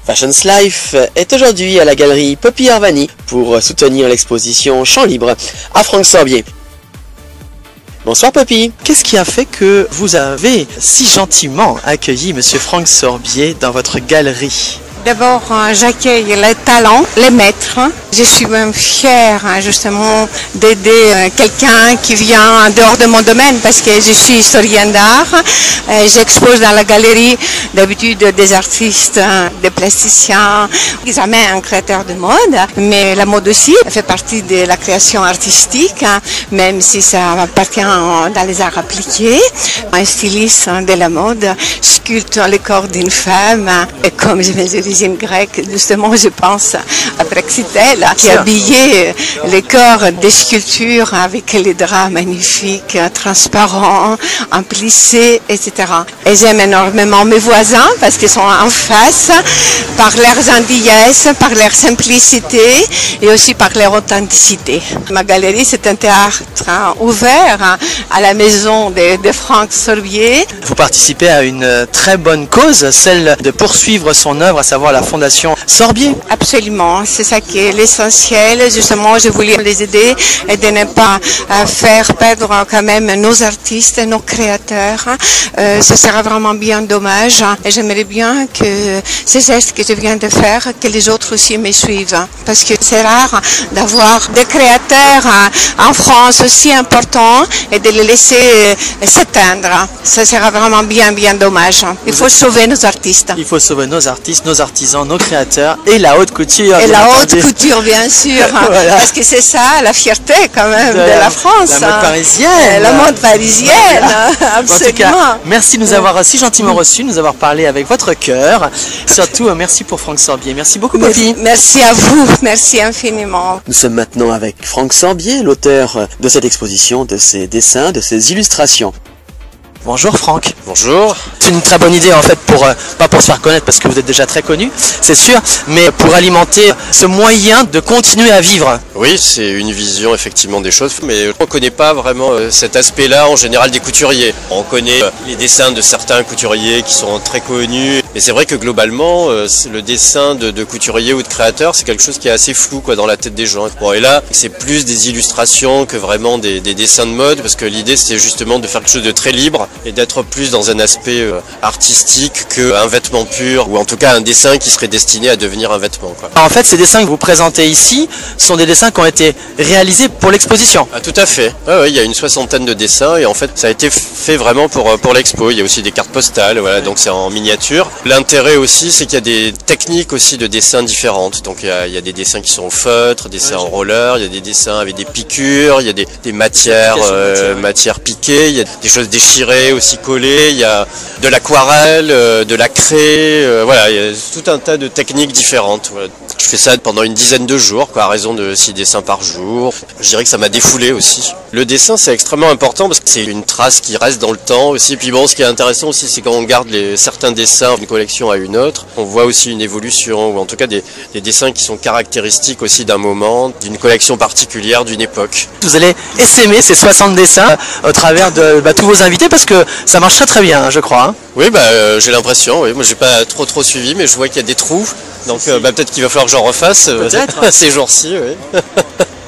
Fashions Life est aujourd'hui à la galerie Poppy Arvani pour soutenir l'exposition Champs Libres à Franck-Sorbier. Bonsoir Poppy. Qu'est-ce qui a fait que vous avez si gentiment accueilli Monsieur Franck Sorbier dans votre galerie? D'abord, j'accueille les talents, les maîtres. Je suis même fière justement d'aider quelqu'un qui vient en dehors de mon domaine parce que je suis historienne d'art. J'expose dans la galerie d'habitude des artistes, des plasticiens, jamais un créateur de mode. Mais la mode aussi fait partie de la création artistique, même si ça appartient dans les arts appliqués. Un styliste de la mode sculpte le corps d'une femme et comme je mes origines grecques, justement je pense à Praxitèle qui habillait le corps des sculptures avec les draps magnifiques, transparents, en plissé, etc. Et j'aime énormément mes voisins parce qu'ils sont en face par leur gentillesse, par leur simplicité et aussi par leur authenticité. Ma galerie c'est un théâtre ouvert à la maison de Franck Sorbier. Vous participez à une très bonne cause, celle de poursuivre son œuvre, à savoir la Fondation Sorbier. Absolument, c'est ça qui est l'essentiel. Justement, je voulais les aider et de ne pas faire perdre quand même nos artistes, nos créateurs. Ce sera vraiment bien dommage. Et j'aimerais bien que ces gestes que je viens de faire, que les autres aussi me suivent. Parce que c'est rare d'avoir des créateurs en France aussi importants et de les laisser s'éteindre. Ça sera vraiment bien dommage. Il faut sauver nos artistes. Il faut sauver nos artistes, nos artisans, nos créateurs et la haute couture. Et la haute couture, bien sûr. Voilà. Parce que c'est ça, la fierté quand même de la France. La mode parisienne. La mode parisienne, voilà. Absolument. En tout cas, merci de nous avoir si gentiment reçus, de nous avoir parlé avec votre cœur. Surtout, merci pour Franck Sorbier. Merci beaucoup, Poppy. Merci à vous. Merci infiniment. Nous sommes maintenant avec Franck Sorbier, l'auteur de cette exposition, de ses dessins, de ses illustrations. Bonjour Franck. Bonjour. C'est une très bonne idée en fait pas pour se faire connaître parce que vous êtes déjà très connu, c'est sûr, mais pour alimenter ce moyen de continuer à vivre. Oui, c'est une vision effectivement des choses, mais on ne connaît pas vraiment cet aspect-là en général des couturiers. On connaît les dessins de certains couturiers qui sont très connus, mais c'est vrai que globalement, le dessin de couturier ou de créateur, c'est quelque chose qui est assez flou dans la tête des gens. Bon, et là, c'est plus des illustrations que vraiment des dessins de mode, parce que l'idée c'était justement de faire quelque chose de très libre et d'être plus dans un aspect artistique qu'un vêtement pur, ou en tout cas un dessin qui serait destiné à devenir un vêtement. En fait, ces dessins que vous présentez ici sont des dessins qui ont été réalisés pour l'exposition. Ah, tout à fait. Il y a une 60aine de dessins et en fait ça a été fait vraiment pour l'expo. Il y a aussi des cartes postales, voilà, donc c'est en miniature. L'intérêt aussi, c'est qu'il y a des techniques aussi de dessins différentes. Donc il y a des dessins qui sont au feutre, des dessins en roller, il y a des dessins avec des piqûres, il y a des matières piquées, il y a des choses déchirées, aussi collé, il y a de l'aquarelle, de la craie, voilà, il y a tout un tas de techniques différentes. Voilà. Je fais ça pendant une dizaine de jours, à raison de 6 dessins par jour. Je dirais que ça m'a défoulé aussi. Le dessin, c'est extrêmement important parce que c'est une trace qui reste dans le temps aussi. Puis bon, ce qui est intéressant aussi, c'est quand on garde certains dessins d'une collection à une autre, on voit aussi une évolution, ou en tout cas des dessins qui sont caractéristiques aussi d'un moment, d'une collection particulière, d'une époque. Vous allez essaimer ces 60 dessins au travers de tous vos invités parce que ça marche très bien, je crois. Oui, j'ai l'impression. Oui. Moi, j'ai pas trop suivi, mais je vois qu'il y a des trous. Donc, peut-être qu'il va falloir que j'en refasse ces jours-ci. Oui.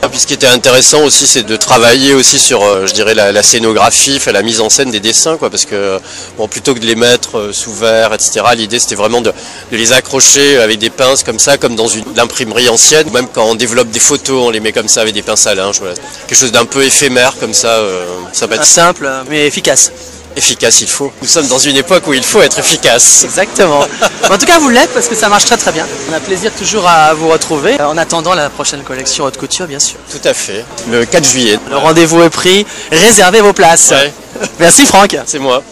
Puis ce qui était intéressant aussi, c'est de travailler aussi sur, je dirais, la scénographie, la mise en scène des dessins, parce que plutôt que de les mettre sous verre, etc. L'idée c'était vraiment de les accrocher avec des pinces comme ça, comme dans une imprimerie ancienne. Même quand on développe des photos, on les met comme ça avec des pinces à linge. Voilà. Quelque chose d'un peu éphémère comme ça. Ça peut être simple mais efficace. Efficace, il faut. Nous sommes dans une époque où il faut être efficace. Exactement. En tout cas, vous l'êtes parce que ça marche très bien. On a plaisir toujours à vous retrouver en attendant la prochaine collection haute couture, bien sûr. Tout à fait. Le 4 juillet. Le rendez-vous est pris. Réservez vos places. Ouais. Merci Franck. C'est moi.